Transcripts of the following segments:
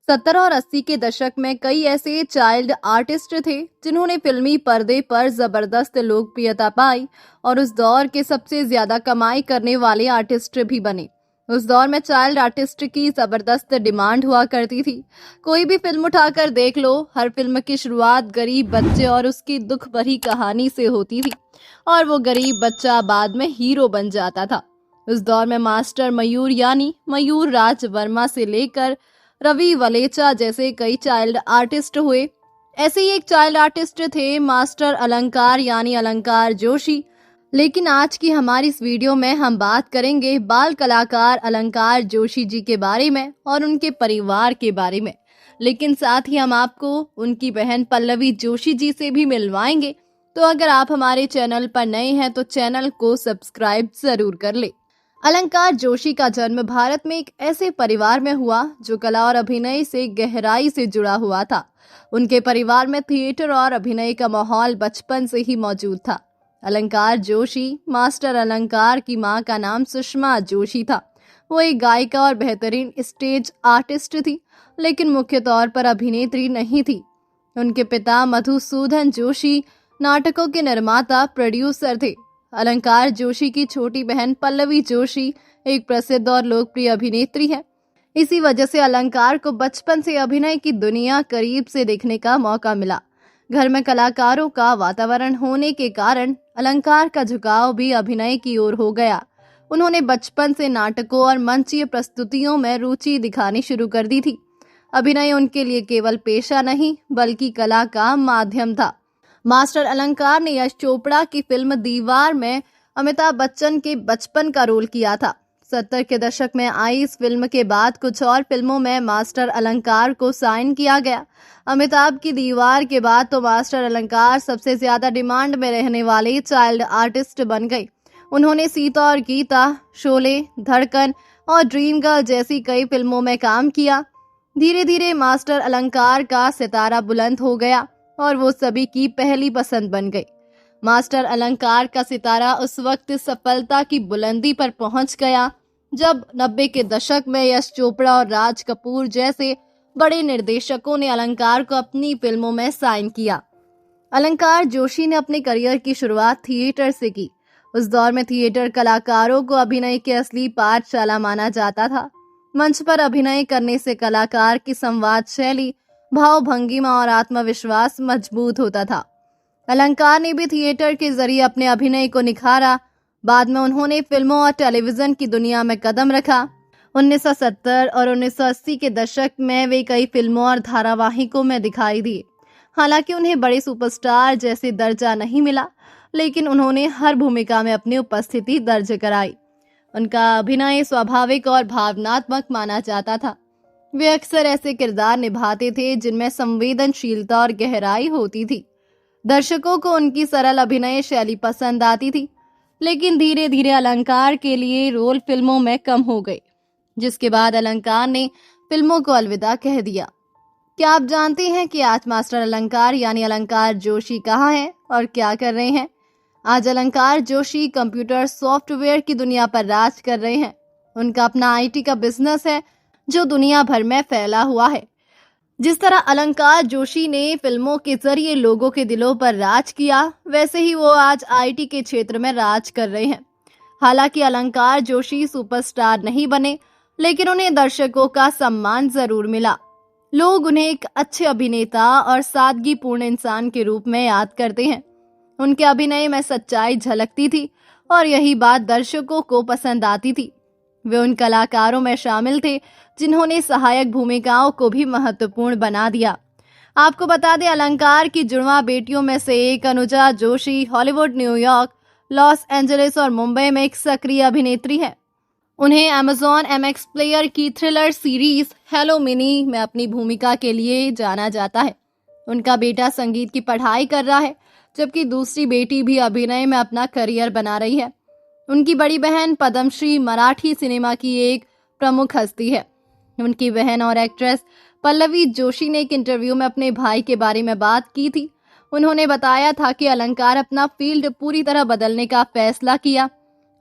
70 और 80 के दशक में कई ऐसे चाइल्ड आर्टिस्ट थे जिन्होंने फिल्मी पर्दे पर जबरदस्त लोकप्रियता पाई और उस दौर के सबसे ज्यादा कमाई करने वाले आर्टिस्ट भी बने। उस दौर में चाइल्ड आर्टिस्ट की जबरदस्त डिमांड हुआ करती थी। कोई भी फिल्म उठाकर देख लो, हर फिल्म की शुरुआत गरीब बच्चे और उसकी दुख भरी कहानी से होती थी और वो गरीब बच्चा बाद में हीरो बन जाता था। उस दौर में मास्टर मयूर यानी मयूर राज वर्मा से लेकर रवि वलेचा जैसे कई चाइल्ड आर्टिस्ट हुए। ऐसे ही एक चाइल्ड आर्टिस्ट थे मास्टर अलंकार यानी अलंकार जोशी। लेकिन आज की हमारी इस वीडियो में हम बात करेंगे बाल कलाकार अलंकार जोशी जी के बारे में और उनके परिवार के बारे में। लेकिन साथ ही हम आपको उनकी बहन पल्लवी जोशी जी से भी मिलवाएंगे। तो अगर आप हमारे चैनल पर नए हैं तो चैनल को सब्सक्राइब जरूर कर ले। अलंकार जोशी का जन्म भारत में एक ऐसे परिवार में हुआ जो कला और अभिनय से गहराई से जुड़ा हुआ था। उनके परिवार में थिएटर और अभिनय का माहौल बचपन से ही मौजूद था। अलंकार जोशी मास्टर अलंकार की मां का नाम सुषमा जोशी था। वो एक गायिका और बेहतरीन स्टेज आर्टिस्ट थी, लेकिन मुख्य तौर पर अभिनेत्री नहीं थी। उनके पिता मधुसूदन जोशी नाटकों के निर्माता प्रोड्यूसर थे। अलंकार जोशी की छोटी बहन पल्लवी जोशी एक प्रसिद्ध और लोकप्रिय अभिनेत्री है। इसी वजह से अलंकार को बचपन से अभिनय की दुनिया करीब से देखने का मौका मिला। घर में कलाकारों का वातावरण होने के कारण अलंकार का झुकाव भी अभिनय की ओर हो गया। उन्होंने बचपन से नाटकों और मंचीय प्रस्तुतियों में रुचि दिखानी शुरू कर दी थी। अभिनय उनके लिए केवल पेशा नहीं बल्कि कला का माध्यम था। मास्टर अलंकार ने यश चोपड़ा की फिल्म दीवार में अमिताभ बच्चन के बचपन का रोल किया था। 70 के दशक में आई इस फिल्म के बाद कुछ और फिल्मों में मास्टर अलंकार को साइन किया गया। अमिताभ की दीवार के बाद तो मास्टर अलंकार सबसे ज्यादा डिमांड में रहने वाले चाइल्ड आर्टिस्ट बन गए। उन्होंने सीता और गीता, शोले, धड़कन और ड्रीम गर्ल जैसी कई फिल्मों में काम किया। धीरे धीरे मास्टर अलंकार का सितारा बुलंद हो गया और वो सभी की पहली पसंद बन गई। मास्टर अलंकार का सितारा उस वक्त सफलता की बुलंदी पर पहुंच गया जब 90 के दशक में यश चोपड़ा और राज कपूर जैसे बड़े निर्देशकों ने अलंकार को अपनी फिल्मों में साइन किया। अलंकार जोशी ने अपने करियर की शुरुआत थिएटर से की। उस दौर में थिएटर कलाकारों को अभिनय की असली पाठशाला माना जाता था। मंच पर अभिनय करने से कलाकार की संवाद शैली, भाव भंगिमा और आत्मविश्वास मजबूत होता था। अलंकार ने भी थिएटर के जरिए अपने अभिनय को निखारा। बाद में उन्होंने फिल्मों और टेलीविजन की दुनिया में कदम रखा। 1970 और 1980 के दशक में वे कई फिल्मों और धारावाहिकों में दिखाई दिए। हालांकि उन्हें बड़े सुपरस्टार जैसे दर्जा नहीं मिला, लेकिन उन्होंने हर भूमिका में अपनी उपस्थिति दर्ज कराई। उनका अभिनय स्वाभाविक और भावनात्मक माना जाता था। वे अक्सर ऐसे किरदार निभाते थे जिनमें संवेदनशीलता और गहराई होती थी। दर्शकों को उनकी सरल अभिनय शैली पसंद आती थी। लेकिन धीरे धीरे अलंकार के लिए रोल फिल्मों में कम हो गए, जिसके बाद अलंकार ने फिल्मों को अलविदा कह दिया। क्या आप जानते हैं कि आज मास्टर अलंकार यानी अलंकार जोशी कहाँ हैं और क्या कर रहे हैं? आज अलंकार जोशी कंप्यूटर सॉफ्टवेयर की दुनिया पर राज कर रहे हैं। उनका अपना आईटी का बिजनेस है जो दुनिया भर में फैला हुआ है। जिस तरह अलंकार जोशी ने फिल्मों के जरिए लोगों के दिलों पर राज किया, वैसे ही वो आज आईटी के क्षेत्र में राज कर रहे हैं। हालांकि अलंकार जोशी सुपरस्टार नहीं बने, लेकिन उन्हें दर्शकों का सम्मान जरूर मिला। लोग उन्हें एक अच्छे अभिनेता और सादगीपूर्ण इंसान के रूप में याद करते हैं। उनके अभिनय में सच्चाई झलकती थी और यही बात दर्शकों को पसंद आती थी। वे उन कलाकारों में शामिल थे जिन्होंने सहायक भूमिकाओं को भी महत्वपूर्ण बना दिया। आपको बता दें, अलंकार की जुड़वा बेटियों में से एक Anuja Joshi Hollywood, New York, Los Angeles और मुंबई में एक सक्रिय अभिनेत्री है। उन्हें अमेज़न MX प्लेयर की थ्रिलर सीरीज हेलो मिनी में अपनी भूमिका के लिए जाना जाता है। उनका बेटा संगीत की पढ़ाई कर रहा है, जबकि दूसरी बेटी भी अभिनय में अपना करियर बना रही है। उनकी बड़ी बहन पद्मश्री मराठी सिनेमा की एक प्रमुख हस्ती है। उनकी बहन और एक्ट्रेस पल्लवी जोशी ने एक इंटरव्यू में अपने भाई के बारे में बात की थी। उन्होंने बताया था कि अलंकार अपना फील्ड पूरी तरह बदलने का फैसला किया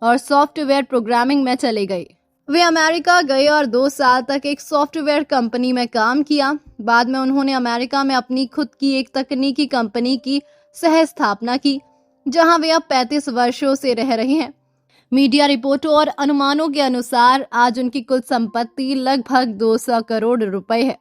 और सॉफ्टवेयर प्रोग्रामिंग में चले गए। वे अमेरिका गए और 2 साल तक एक सॉफ्टवेयर कंपनी में काम किया। बाद में उन्होंने अमेरिका में अपनी खुद की एक तकनीकी कंपनी की सह स्थापना की, जहां वे अब 35 वर्षों से रह रहे हैं। मीडिया रिपोर्टों और अनुमानों के अनुसार आज उनकी कुल संपत्ति लगभग 200 करोड़ रुपए है।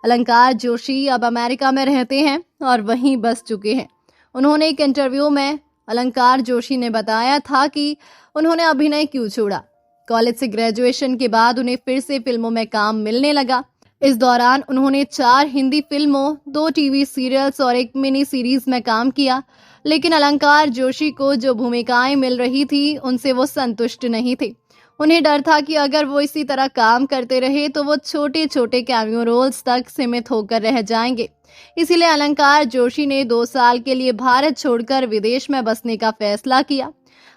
अलंकार जोशी अब अमेरिका में रहते हैं और वहीं बस चुके हैं। उन्होंने एक इंटरव्यू में अलंकार जोशी ने बताया था कि उन्होंने अभिनय क्यों छोड़ा। कॉलेज से ग्रेजुएशन के बाद उन्हें फिर से फिल्मों में काम मिलने लगा। इस दौरान उन्होंने 4 हिंदी फिल्मों, 2 टीवी सीरियल्स और एक मिनी सीरीज में काम किया। लेकिन अलंकार जोशी को जो भूमिकाएं मिल रही थी उनसे वो संतुष्ट नहीं थे। उन्हें डर था कि अगर वो इसी तरह काम करते रहे तो वो छोटे छोटे कैमियो रोल्स तक सीमित होकर रह जाएंगे। इसीलिए अलंकार जोशी ने 2 साल के लिए भारत छोड़कर विदेश में बसने का फैसला किया।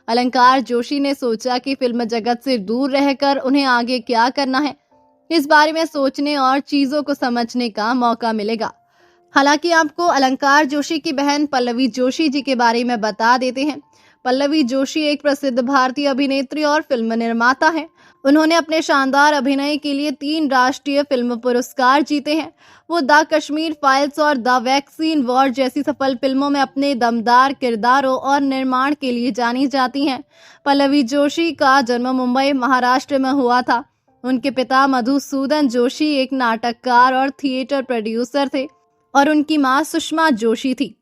अलंकार जोशी ने सोचा कि फिल्म जगत से दूर रहकर उन्हें आगे क्या करना है, इस बारे में सोचने और चीजों को समझने का मौका मिलेगा। हालांकि आपको अलंकार जोशी की बहन पल्लवी जोशी जी के बारे में बता देते हैं। पल्लवी जोशी एक प्रसिद्ध भारतीय अभिनेत्री और फिल्म निर्माता हैं। उन्होंने अपने शानदार अभिनय के लिए 3 राष्ट्रीय फिल्म पुरस्कार जीते हैं। वो द कश्मीर फाइल्स और द वैक्सीन वॉर जैसी सफल फिल्मों में अपने दमदार किरदारों और निर्माण के लिए जानी जाती हैं। पल्लवी जोशी का जन्म मुंबई, महाराष्ट्र में हुआ था। उनके पिता मधुसूदन जोशी एक नाटककार और थिएटर प्रोड्यूसर थे और उनकी मां सुषमा जोशी थी।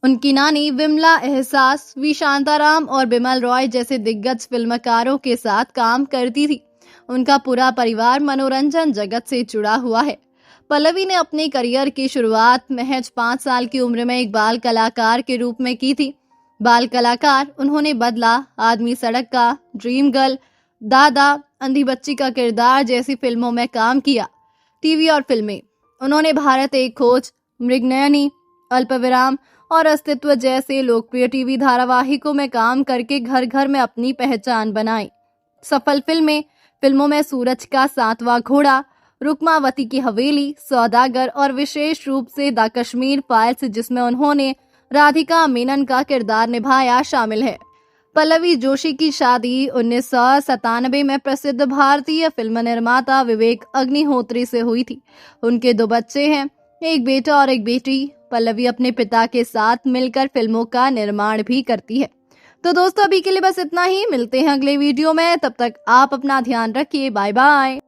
उनकी नानी विमला एहसास, वी शांताराम और बिमल रॉय जैसे दिग्गज फिल्मकारों के साथ काम करती थी। उनका पूरा परिवार मनोरंजन जगत से जुड़ा हुआ है। पल्लवी ने अपने करियर की शुरुआत महज 5 साल की उम्र में एक बाल कलाकार के रूप में की थी। बाल कलाकार उन्होंने बदला, आदमी सड़क का, ड्रीम गर्ल, दादा, अंधी बच्ची का किरदार जैसी फिल्मों में काम किया। टीवी और फिल्में उन्होंने भारत एक खोज, मृगनयनी, अल्पविराम और अस्तित्व जैसे लोकप्रिय टीवी धारावाहिकों में काम करके घर घर में अपनी पहचान बनाई। सफल फिल्मों में सूरज का 7वां घोड़ा, रुक्मावती की हवेली, सौदागर और विशेष रूप से द कश्मीर फाइल्स, जिसमें उन्होंने राधिका मेनन का किरदार निभाया, शामिल है। पल्लवी जोशी की शादी 1997 में प्रसिद्ध भारतीय फिल्म निर्माता विवेक अग्निहोत्री से हुई थी। उनके 2 बच्चे हैं, एक बेटा और एक बेटी। पल्लवी अपने पिता के साथ मिलकर फिल्मों का निर्माण भी करती है। तो दोस्तों, अभी के लिए बस इतना ही। मिलते हैं अगले वीडियो में, तब तक आप अपना ध्यान रखिए। Bye bye.